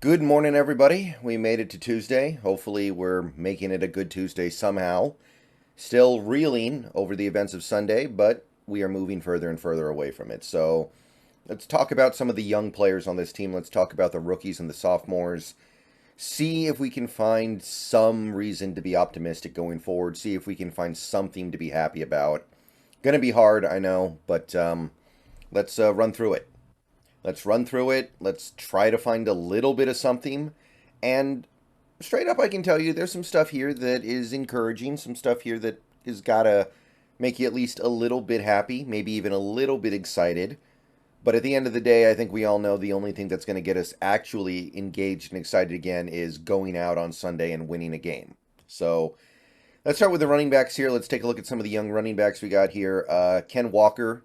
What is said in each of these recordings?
Good morning, everybody. We made it to Tuesday. Hopefully, we're making it a good Tuesday somehow. Still reeling over the events of Sunday, but we are moving further and further away from it. So, let's talk about some of the young players on this team. Let's talk about the rookies and the sophomores. See if we can find some reason to be optimistic going forward. See if we can find something to be happy about. Gonna be hard, I know, but let's run through it. Let's run through it. Let's try to find a little bit of something. And straight up, I can tell you there's some stuff here that is encouraging, some stuff here that has got to make you at least a little bit happy, maybe even a little bit excited. But at the end of the day, I think we all know the only thing that's going to get us actually engaged and excited again is going out on Sunday and winning a game. So let's start with the running backs here. Let's take a look at some of the young running backs we got here. Ken Walker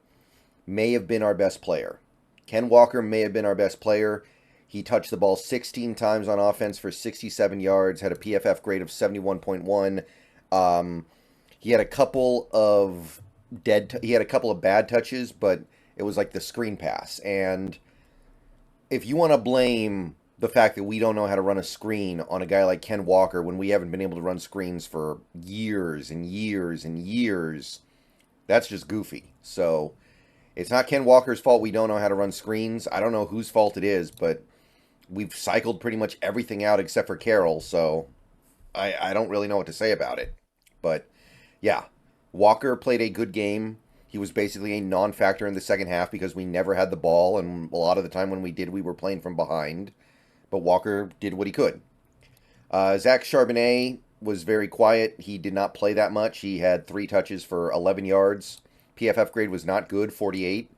may have been our best player. Ken Walker may have been our best player. He touched the ball 16 times on offense for 67 yards, had a PFF grade of 71.1. He had a couple of he had a couple of bad touches, but it was like the screen pass. And if you want to blame the fact that we don't know how to run a screen on a guy like Ken Walker when we haven't been able to run screens for years and years and years, that's just goofy. So it's not Ken Walker's fault we don't know how to run screens. I don't know whose fault it is, but we've cycled pretty much everything out except for Carroll, so I don't really know what to say about it. But yeah, Walker played a good game. He was basically a non-factor in the second half because we never had the ball, and a lot of the time when we did, we were playing from behind. But Walker did what he could. Zach Charbonnet was very quiet. He did not play that much. He had 3 touches for 11 yards. PFF grade was not good, 48.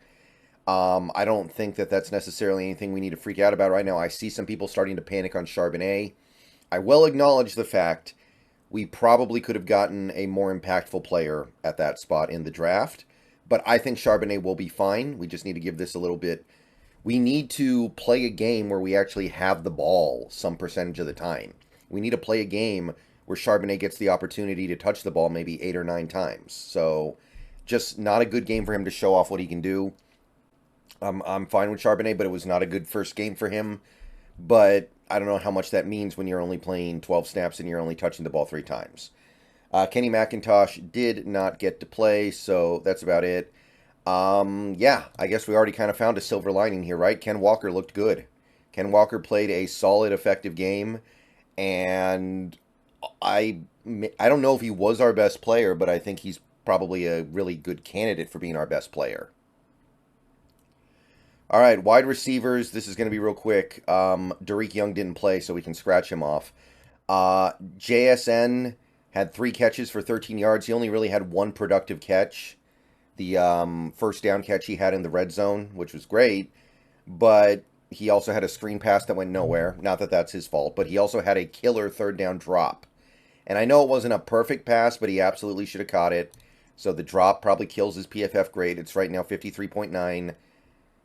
I don't think that that's necessarily anything we need to freak out about right now. I see some people starting to panic on Charbonnet. I will acknowledge the fact we probably could have gotten a more impactful player at that spot in the draft, but I think Charbonnet will be fine. We just need to give this a little bit. We need to play a game where we actually have the ball some percentage of the time. We need to play a game where Charbonnet gets the opportunity to touch the ball maybe 8 or 9 times. So just not a good game for him to show off what he can do. I'm fine with Charbonnet, but it was not a good first game for him. But I don't know how much that means when you're only playing 12 snaps and you're only touching the ball 3 times. Kenny McIntosh did not get to play, so that's about it. Yeah, I guess we already kind of found a silver lining here, right? Ken Walker looked good. Ken Walker played a solid, effective game, and I don't know if he was our best player, but I think he's probably a really good candidate for being our best player. All right, wide receivers. This is going to be real quick. Derek Young didn't play, so we can scratch him off. JSN had 3 catches for 13 yards. He only really had 1 productive catch. The first down catch he had in the red zone, which was great, but he also had a screen pass that went nowhere. Not that that's his fault, but he also had a killer third down drop. And I know it wasn't a perfect pass, but he absolutely should have caught it. So the drop probably kills his PFF grade. It's right now 53.9.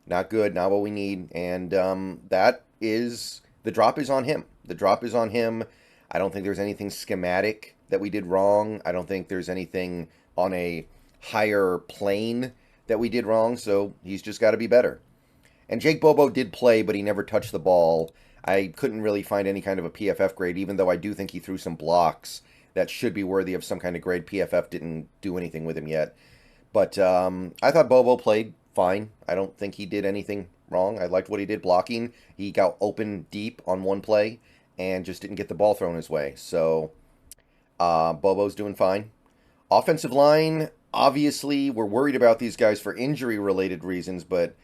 Not good, not what we need. And that is, the drop is on him. The drop is on him. I don't think there's anything schematic that we did wrong. I don't think there's anything on a higher plane that we did wrong. So he's just got to be better. And Jake Bobo did play, but he never touched the ball. I couldn't really find any kind of a PFF grade, even though I do think he threw some blocks that should be worthy of some kind of grade. PFF didn't do anything with him yet. But I thought Bobo played fine. I don't think he did anything wrong. I liked what he did blocking. He got open deep on one play and just didn't get the ball thrown his way. So Bobo's doing fine. Offensive line, obviously, we're worried about these guys for injury-related reasons, but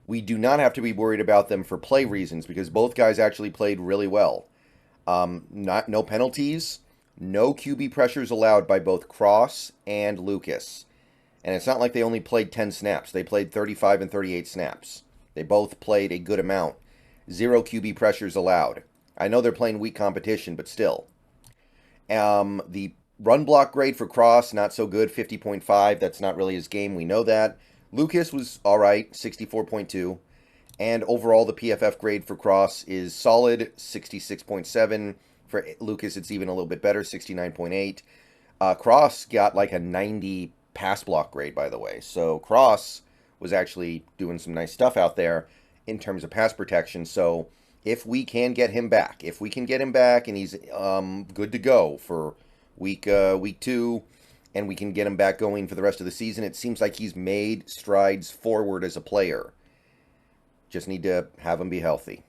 we do not have to be worried about them for play reasons because both guys actually played really well. No penalties, no QB pressures allowed by both Cross and Lucas. And it's not like they only played 10 snaps. They played 35 and 38 snaps. They both played a good amount. 0 QB pressures allowed. I know they're playing weak competition, but still. The run block grade for Cross, not so good, 50.5. That's not really his game. We know that. Lucas was all right, 64.2. And overall, the PFF grade for Cross is solid, 66.7. For Lucas, it's even a little bit better, 69.8. Cross got like a 90 pass block grade, by the way. So Cross was actually doing some nice stuff out there in terms of pass protection. So if we can get him back. If we can get him back and he's good to go for week 2, and we can get him back going for the rest of the season, it seems like he's made strides forward as a player. Just need to have him be healthy.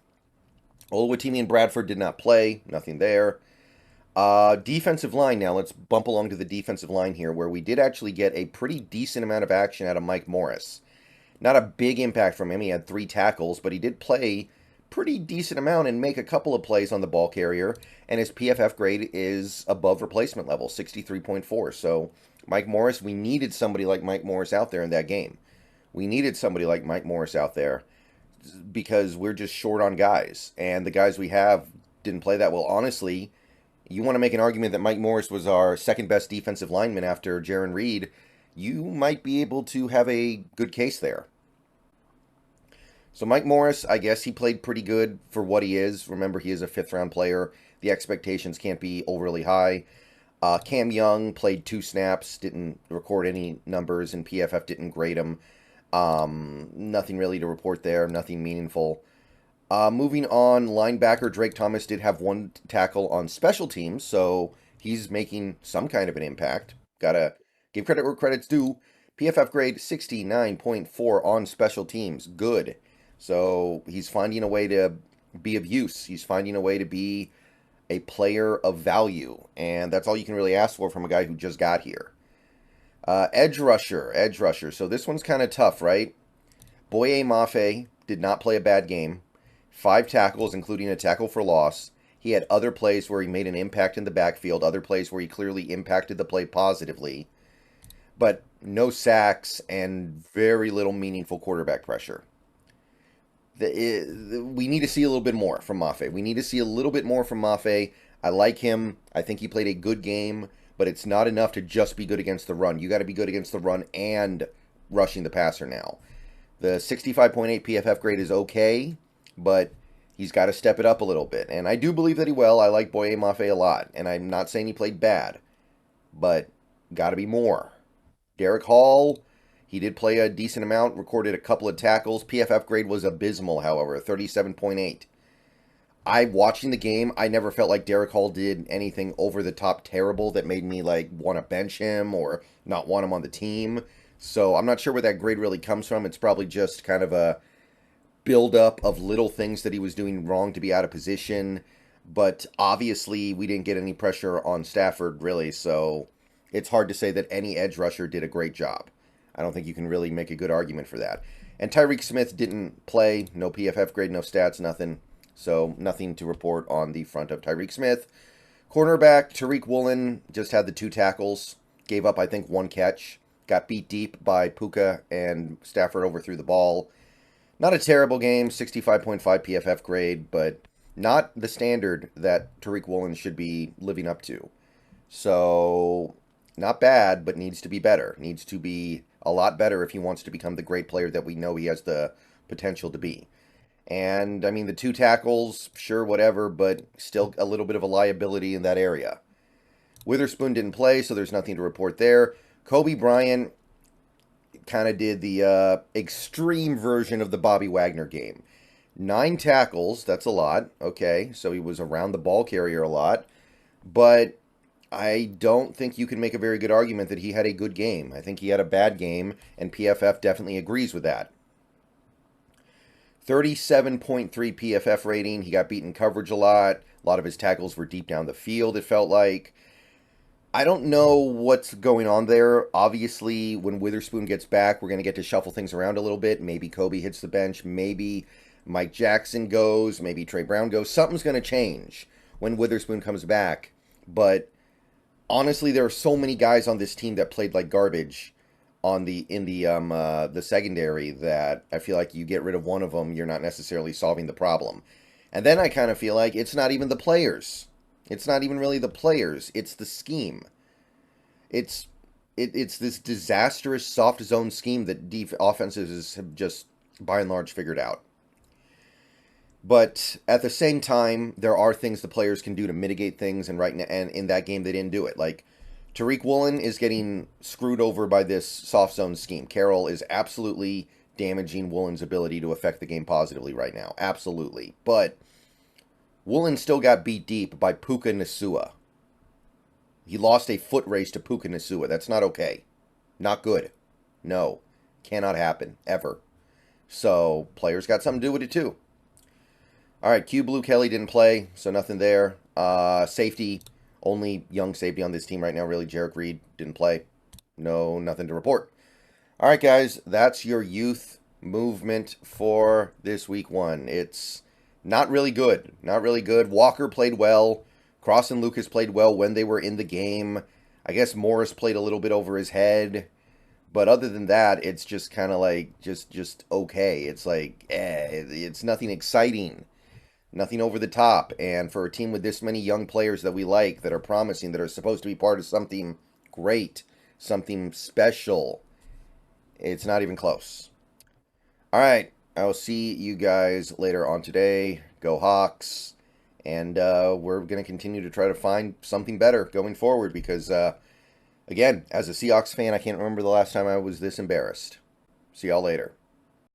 Oluwatimi and Bradford did not play. Nothing there. Defensive line now. Let's bump along to the defensive line here, where we did actually get a pretty decent amount of action out of Mike Morris. Not a big impact from him. He had 3 tackles, but he did play pretty decent amount and make a couple of plays on the ball carrier, and his PFF grade is above replacement level, 63.4. So Mike Morris, we needed somebody like Mike Morris out there in that game. We needed somebody like Mike Morris out there because we're just short on guys, and the guys we have didn't play that well. Honestly, you want to make an argument that Mike Morris was our second best defensive lineman after Jaron Reed, you might be able to have a good case there. So Mike Morris, I guess he played pretty good for what he is. Remember, he is a 5th-round player. The expectations can't be overly high. Cam Young played 2 snaps, didn't record any numbers, and PFF didn't grade him. Nothing really to report there, nothing meaningful. Moving on, linebacker Drake Thomas did have 1 tackle on special teams, so he's making some kind of an impact. Gotta give credit where credit's due. PFF grade 69.4 on special teams. Good. So he's finding a way to be of use. He's finding a way to be a player of value. And that's all you can really ask for from a guy who just got here. Edge rusher. So this one's kind of tough, right? Boye Mafe did not play a bad game. 5 tackles, including a tackle for loss. He had other plays where he made an impact in the backfield, other plays where he clearly impacted the play positively. But no sacks and very little meaningful quarterback pressure. We need to see a little bit more from Mafe. We need to see a little bit more from Mafe. I like him. I think he played a good game, but it's not enough to just be good against the run. You got to be good against the run and rushing the passer now. The 65.8 PFF grade is okay, but he's got to step it up a little bit. And I do believe that he will. I like Boye Mafe a lot, and I'm not saying he played bad, but got to be more. Derek Hall, he did play a decent amount, recorded a couple of tackles. PFF grade was abysmal, however, 37.8. Watching the game, I never felt like Derek Hall did anything over the top terrible that made me like want to bench him or not want him on the team. So I'm not sure where that grade really comes from. It's probably just kind of a buildup of little things that he was doing wrong to be out of position. But obviously, we didn't get any pressure on Stafford, really. So it's hard to say that any edge rusher did a great job. I don't think you can really make a good argument for that. And Tyreek Smith didn't play. No PFF grade, no stats, nothing. So nothing to report on the front of Tyreek Smith. Cornerback, Tariq Woolen just had the 2 tackles. Gave up, I think, 1 catch. Got beat deep by Puka, and Stafford overthrew the ball. Not a terrible game, 65.5 PFF grade, but not the standard that Tariq Woolen should be living up to. So not bad, but needs to be better. Needs to be a lot better if he wants to become the great player that we know he has the potential to be. And, I mean, the 2 tackles, sure, whatever, but still a little bit of a liability in that area. Witherspoon didn't play, so there's nothing to report there. Kobe Bryant kind of did the extreme version of the Bobby Wagner game. 9 tackles, that's a lot. Okay, so he was around the ball carrier a lot. But I don't think you can make a very good argument that he had a good game. I think he had a bad game, and PFF definitely agrees with that. 37.3 PFF rating. He got beaten coverage a lot. A lot of his tackles were deep down the field, it felt like. I don't know what's going on there. Obviously, when Witherspoon gets back, we're going to get to shuffle things around a little bit. Maybe Kobe hits the bench. Maybe Mike Jackson goes. Maybe Trey Brown goes. Something's going to change when Witherspoon comes back. But honestly, there are so many guys on this team that played like garbage in the secondary that I feel like you get rid of one of them, you're not necessarily solving the problem. And then I kind of feel like it's not even the players. It's not even really the players. It's the scheme. It's this disastrous soft zone scheme that offenses have just by and large figured out. But at the same time, there are things the players can do to mitigate things, and in that game they didn't do it. Like Tariq Woolen is getting screwed over by this soft zone scheme. Carroll is absolutely damaging Woolen's ability to affect the game positively right now. Absolutely. But Woolen still got beat deep by Puka Nasua. He lost a foot race to Puka Nasua. That's not okay. Not good. No. Cannot happen. Ever. So, players got something to do with it too. Alright, Q Blue Kelly didn't play, so nothing there. Safety, only young safety on this team right now, really. Jarek Reed didn't play. No, nothing to report. Alright, guys, that's your youth movement for this week 1. It's not really good. Not really good. Walker played well. Cross and Lucas played well when they were in the game. I guess Morris played a little bit over his head. But other than that, it's just kind of like, just okay. It's like, it's nothing exciting. Nothing over the top. And for a team with this many young players that we like, that are promising, that are supposed to be part of something great, something special, it's not even close. All right. I will see you guys later on today. Go Hawks. And we're going to continue to try to find something better going forward because, again, as a Seahawks fan, I can't remember the last time I was this embarrassed. See y'all later.